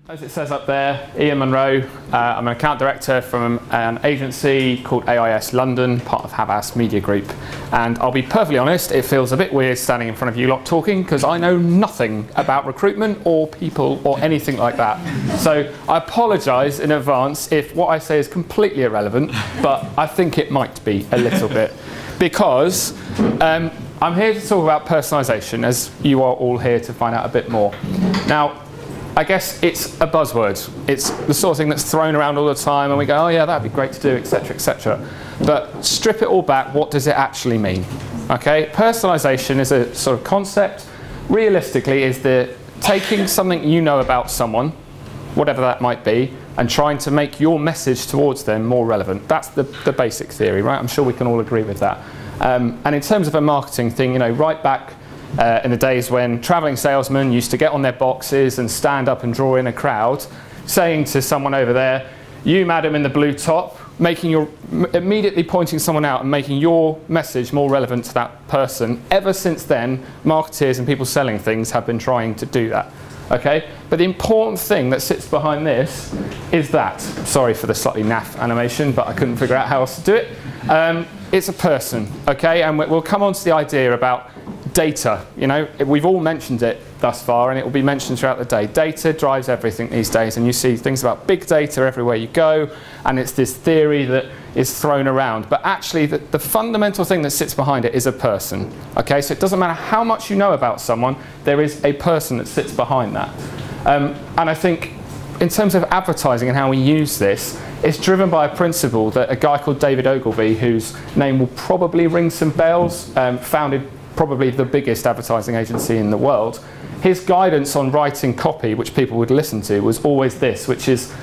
As it says up there, Iain Munro. I'm an account director from an agency called AIS London, part of Havas Media Group. And I'll be perfectly honest, it feels a bit weird standing in front of you lot talking because I know nothing about recruitment or people or anything like that. So I apologise in advance if what I say is completely irrelevant, but I think it might be a little bit. Because I'm here to talk about personalisation, as you are all here to find out a bit more. Now, I guess it's a buzzword. It's the sort of thing that's thrown around all the time and we go, oh yeah, that'd be great to do, etc., etc. But strip it all back, what does it actually mean? Okay, personalisation is a sort of concept. Realistically, is the taking something you know about someone, whatever that might be, and trying to make your message towards them more relevant. That's the basic theory, right? I'm sure we can all agree with that. And in terms of a marketing thing, you know, right back in the days when travelling salesmen used to get on their boxes and stand up and draw in a crowd, saying to someone over there, you madam in the blue top, immediately pointing someone out and making your message more relevant to that person. Ever since then, marketeers and people selling things have been trying to do that. Okay? But the important thing that sits behind this is that, sorry for the slightly naff animation, but I couldn't figure out how else to do it. It's a person, okay? And we'll come on to the idea about data. You know, we've all mentioned it thus far and it will be mentioned throughout the day. Data drives everything these days, and you see things about big data everywhere you go, and it's this theory that is thrown around. But actually the fundamental thing that sits behind it is a person. Okay, so it doesn't matter how much you know about someone, there is a person that sits behind that. And I think in terms of advertising and how we use this, it's driven by a principle that a guy called David Ogilvy, whose name will probably ring some bells, founded probably the biggest advertising agency in the world. His guidance on writing copy, which people would listen to, was always this, which is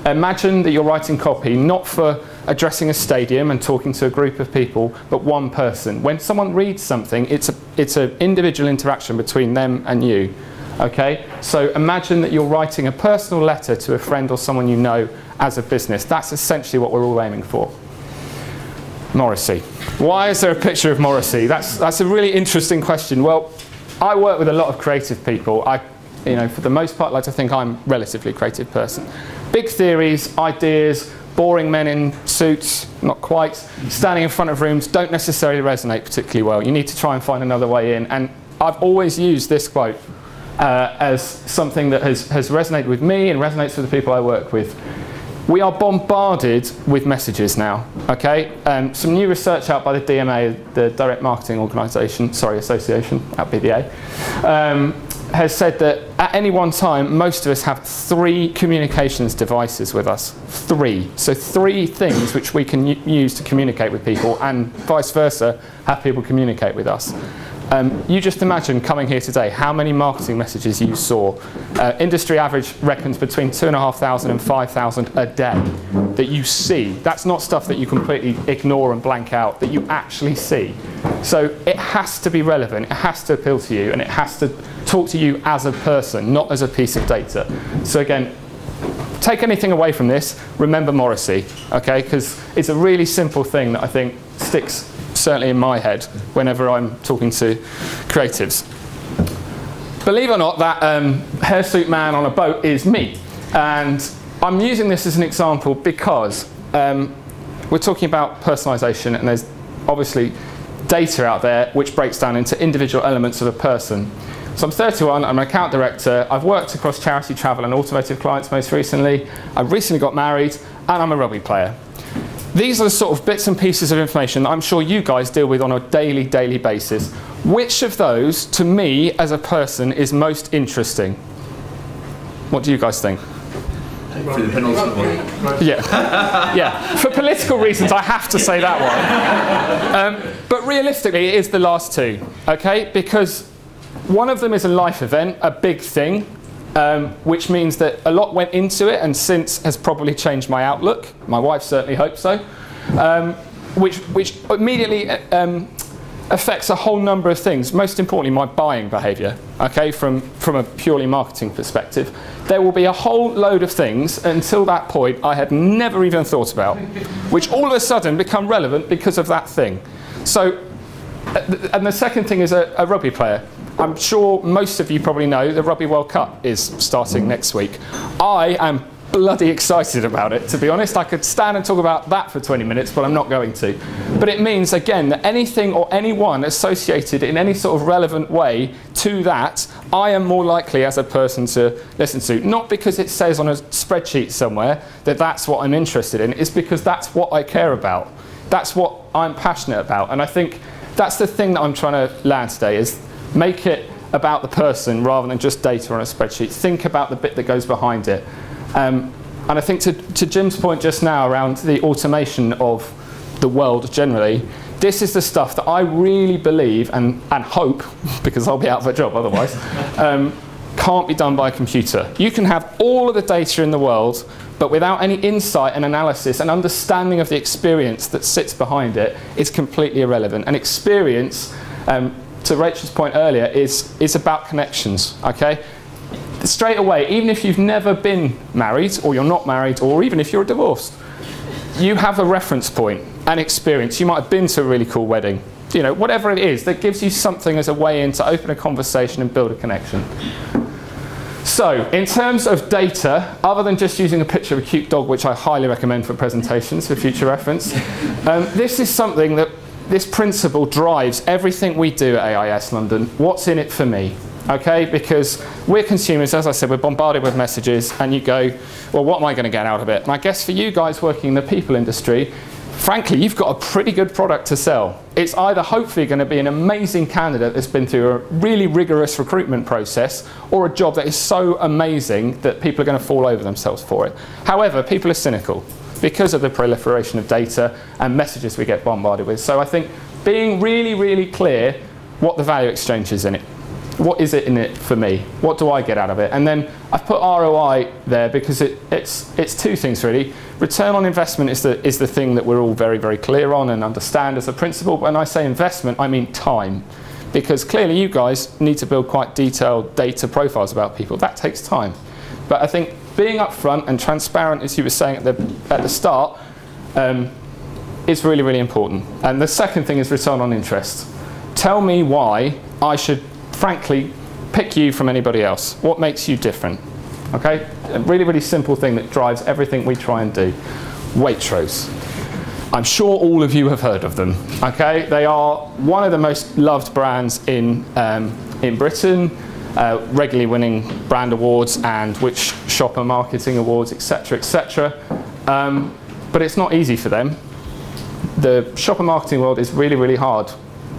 imagine that you're writing copy not for addressing a stadium and talking to a group of people, but one person. When someone reads something, it's an individual interaction between them and you. Okay? So imagine that you're writing a personal letter to a friend or someone you know as a business. That's essentially what we're all aiming for. Morrissey. Why is there a picture of Morrissey? That's a really interesting question. Well, I work with a lot of creative people. You know, for the most part, like to think I'm a relatively creative person. Big theories, ideas, boring men in suits, not quite, standing in front of rooms don't necessarily resonate particularly well. You need to try and find another way in. And I've always used this quote as something that has resonated with me and resonates with the people I work with. We are bombarded with messages now, okay? Some new research out by the DMA, the Direct Marketing Association, that'd be the A, has said that at any one time, most of us have 3 communications devices with us. 3. So 3 things which we can use to communicate with people, and vice versa, have people communicate with us. You just imagine coming here today, how many marketing messages you saw. Industry average reckons between 2,500 and 5,000 a day that you see. That's not stuff that you completely ignore and blank out, that you actually see. So it has to be relevant, it has to appeal to you, and it has to talk to you as a person, not as a piece of data. So again, take anything away from this, remember Morrissey, okay? Because it's a really simple thing that I think sticks certainly in my head whenever I'm talking to creatives. Believe it or not, that hirsute man on a boat is me. And I'm using this as an example because we're talking about personalisation, and there's obviously data out there which breaks down into individual elements of a person. So I'm 31, I'm an account director, I've worked across charity, travel and automotive clients most recently, I've recently got married, and I'm a rugby player. These are the sort of bits and pieces of information that I'm sure you guys deal with on a daily basis. Which of those, to me as a person, is most interesting? What do you guys think? The penultimate one. Yeah. Yeah. For political reasons, I have to say that one. But realistically, it is the last 2, okay? Because one of them is a life event, a big thing, which means that a lot went into it and since has probably changed my outlook. My wife certainly hopes so. Which immediately affects a whole number of things, most importantly my buying behaviour, okay, from a purely marketing perspective. There will be a whole load of things until that point I had never even thought about, which all of a sudden become relevant because of that thing. So, and the second thing is a rugby player. I'm sure most of you probably know the Rugby World Cup is starting next week. I am bloody excited about it, to be honest. I could stand and talk about that for 20 minutes, but I'm not going to. But it means, again, that anything or anyone associated in any sort of relevant way to that, I am more likely as a person to listen to. Not because it says on a spreadsheet somewhere that that's what I'm interested in, it's because that's what I care about. That's what I'm passionate about. And I think that's the thing that I'm trying to land today, is make it about the person rather than just data on a spreadsheet. Think about the bit that goes behind it. And I think to Jim's point just now around the automation of the world generally, this is the stuff that I really believe and hope, because I'll be out of a job otherwise, can't be done by a computer. You can have all of the data in the world, but without any insight and analysis and understanding of the experience that sits behind it, it's completely irrelevant. And experience, to Rachel's point earlier, is about connections, okay? Straight away, even if you've never been married, or you're not married, or even if you're divorced, you have a reference point and experience. You might have been to a really cool wedding. You know, whatever it is, that gives you something as a way in to open a conversation and build a connection. So, in terms of data, other than just using a picture of a cute dog, which I highly recommend for presentations for future reference, this is something that, this principle drives everything we do at AIS London. What's in it for me? Okay, because we're consumers, as I said, we're bombarded with messages, and you go, well, what am I going to get out of it? And I guess for you guys working in the people industry, frankly, you've got a pretty good product to sell. It's either hopefully going to be an amazing candidate that's been through a really rigorous recruitment process, or a job that is so amazing that people are going to fall over themselves for it. However, people are cynical because of the proliferation of data and messages we get bombarded with. So I think being really, really clear what the value exchange is in it. What is it in it for me? What do I get out of it? And then I've put ROI there because it's two things really. Return on investment is the thing that we're all very, very clear on and understand as a principle. But when I say investment, I mean time. Because clearly you guys need to build quite detailed data profiles about people. That takes time. But I think being upfront and transparent, as you were saying at the start, is really, really important. And the second thing is return on interest. Tell me why I should frankly pick you from anybody else. What makes you different? Okay, a really, really simple thing that drives everything we try and do. Waitrose. I'm sure all of you have heard of them. Okay, they are one of the most loved brands in Britain, regularly winning brand awards and which shopper marketing awards, etc., etc. But it's not easy for them. The shopper marketing world is really, really hard.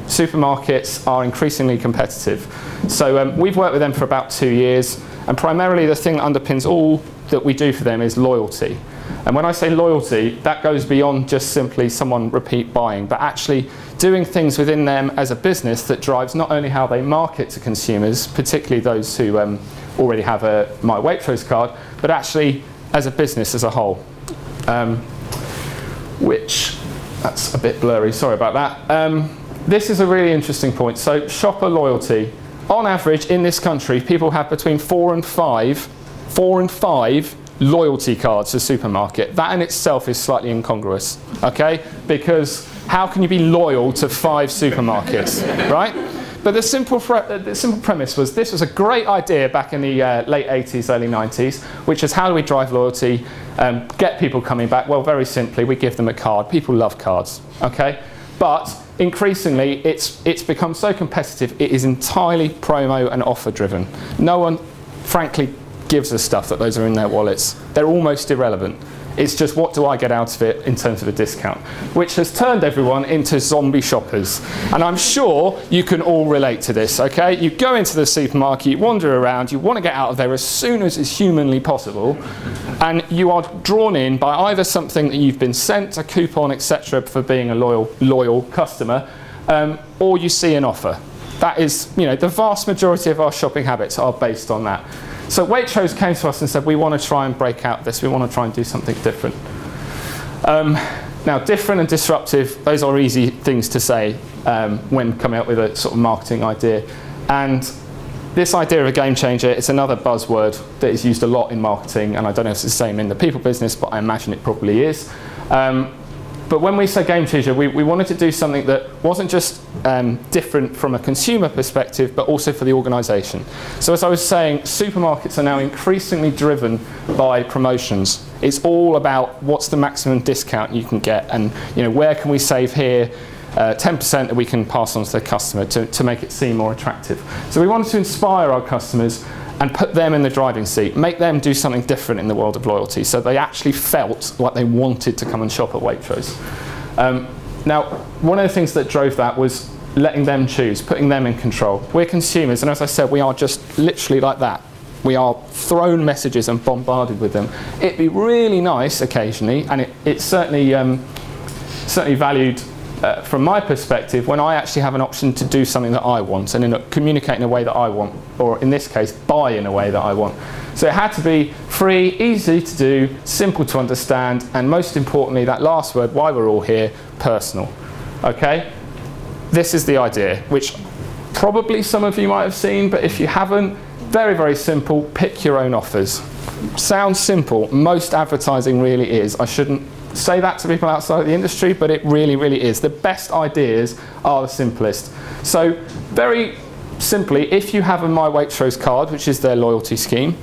Supermarkets are increasingly competitive. So we've worked with them for about 2 years, and primarily the thing that underpins all that we do for them is loyalty. And when I say loyalty, that goes beyond just simply someone repeat buying, but actually doing things within them as a business that drives not only how they market to consumers, particularly those who already have a My Waitrose card, but actually as a business as a whole. Which, that's a bit blurry, sorry about that. This is a really interesting point. So shopper loyalty. On average in this country, people have between 4 and 5 loyalty cards to supermarket. That in itself is slightly incongruous, okay? Because how can you be loyal to 5 supermarkets, right? But the simple premise was this was a great idea back in the late 80s, early 90s, which is how do we drive loyalty, get people coming back? Well, very simply, we give them a card. People love cards, okay? But increasingly, it's become so competitive, it is entirely promo and offer driven. No one, frankly, gives us stuff that those are in their wallets. They're almost irrelevant. It's just what do I get out of it in terms of a discount, which has turned everyone into zombie shoppers. And I'm sure you can all relate to this, okay? You go into the supermarket, you wander around, you want to get out of there as soon as is humanly possible, and you are drawn in by either something that you've been sent, a coupon, etc., for being a loyal customer, or you see an offer. That is, you know, the vast majority of our shopping habits are based on that. So Waitrose came to us and said, we want to try and break out this, we want to try and do something different. Now, different and disruptive, those are easy things to say when coming up with a sort of marketing idea. And this idea of a game changer, it's another buzzword that is used a lot in marketing, and I don't know if it's the same in the people business, but I imagine it probably is. But when we say game changer, we wanted to do something that wasn't just different from a consumer perspective, but also for the organisation. So as I was saying, supermarkets are now increasingly driven by promotions. It's all about what's the maximum discount you can get, and where can we save here, 10% that we can pass on to the customer to make it seem more attractive. So we wanted to inspire our customers and put them in the driving seat, make them do something different in the world of loyalty, so they actually felt like they wanted to come and shop at Waitrose. Now, one of the things that drove that was letting them choose, putting them in control. We're consumers, and as I said, we are just literally like that. We are thrown messages and bombarded with them. It'd be really nice occasionally, and it's certainly valued from my perspective, when I actually have an option to do something that I want and communicate in a way that I want, or in this case, buy in a way that I want. So it had to be free, easy to do, simple to understand, and most importantly, that last word, why we're all here, personal. Okay? This is the idea, which probably some of you might have seen, but if you haven't, very, very simple, pick your own offers. Sounds simple, most advertising really is. I shouldn't say that to people outside of the industry, but it really, really is. The best ideas are the simplest. So very simply, if you have a My Waitrose card, which is their loyalty scheme,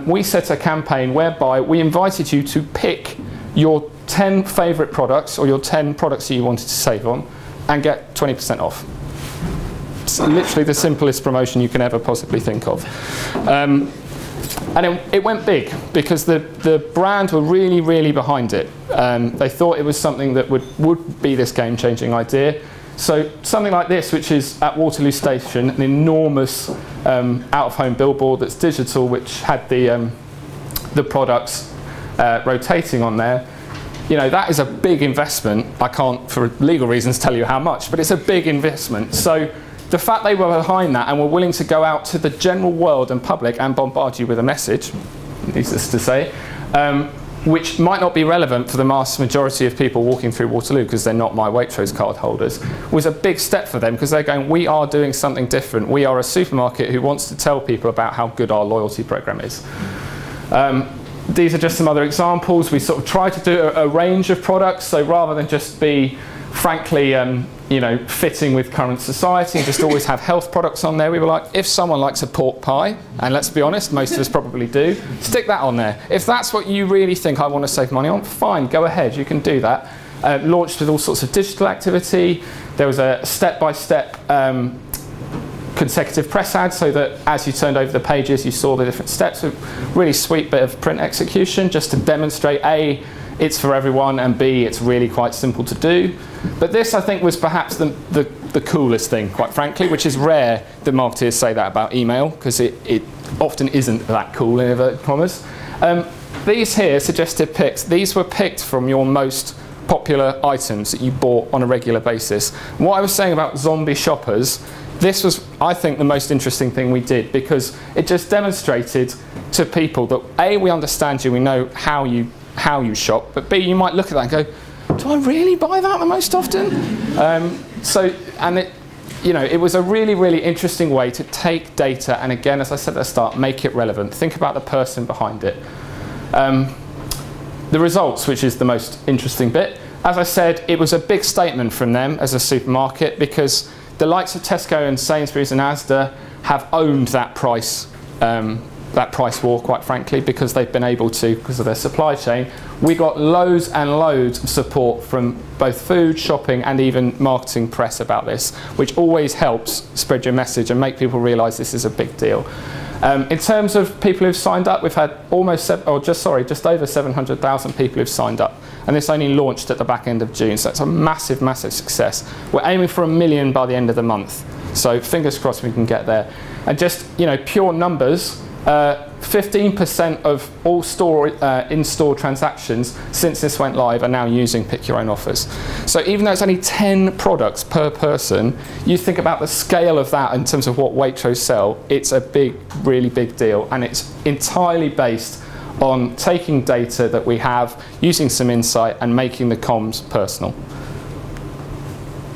we set a campaign whereby we invited you to pick your 10 favourite products, or your 10 products that you wanted to save on, and get 20% off. It's literally the simplest promotion you can ever possibly think of. And it went big because the brand were really, really behind it. They thought it was something that would be this game-changing idea. So something like this, which is at Waterloo Station, an enormous out-of-home billboard that's digital, which had the products rotating on there. That is a big investment. I can't, for legal reasons, tell you how much, but it's a big investment. So the fact they were behind that and were willing to go out to the general world and public and bombard you with a message, needless to say, which might not be relevant for the mass majority of people walking through Waterloo because they're not My Waitrose card holders, was a big step for them, because they're going, we are doing something different. We are a supermarket who wants to tell people about how good our loyalty program is. These are just some other examples. We sort of try to do a range of products, so rather than just be, frankly, fitting with current society and just always have health products on there, we were like, if someone likes a pork pie, and let's be honest, most of us probably do, stick that on there. If that's what you really think I want to save money on, fine, go ahead, you can do that. Launched with all sorts of digital activity. There was a step-by-step consecutive press ad, so that as you turned over the pages, you saw the different steps. A really sweet bit of print execution, just to demonstrate, A, it's for everyone, and B, it's really quite simple to do. But this, I think, was perhaps the coolest thing, quite frankly, which is rare that marketers say that about email, because it often isn't that cool, in inverted commas. These here, suggested picks, these were picked from your most popular items that you bought on a regular basis. And what I was saying about zombie shoppers, this was, I think, the most interesting thing we did, because it just demonstrated to people that A, we understand you, we know how you shop, but B, you might look at that and go, do I really buy that the most often? It was a really, really interesting way to take data and, again, as I said at the start, make it relevant. Think about the person behind it. The results, which is the most interesting bit, as I said, it was a big statement from them as a supermarket, because the likes of Tesco and Sainsbury's and Asda have owned that price war, quite frankly, because they've been able to, because of their supply chain. We got loads and loads of support from both food, shopping, and even marketing press about this, which always helps spread your message and make people realise this is a big deal. In terms of people who've signed up, we've had just over 700,000 people who've signed up, and this only launched at the back end of June, so it's a massive, massive success. We're aiming for 1 million by the end of the month, so fingers crossed we can get there. And just, pure numbers, 15% of all in-store transactions since this went live are now using Pick Your Own offers. So even though it's only 10 products per person, you think about the scale of that in terms of what Waitrose sell, it's a big, really big deal, and it's entirely based on taking data that we have, using some insight, and making the comms personal.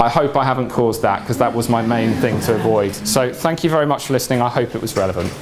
I hope I haven't caused that, because that was my main thing to avoid. So thank you very much for listening. I hope it was relevant.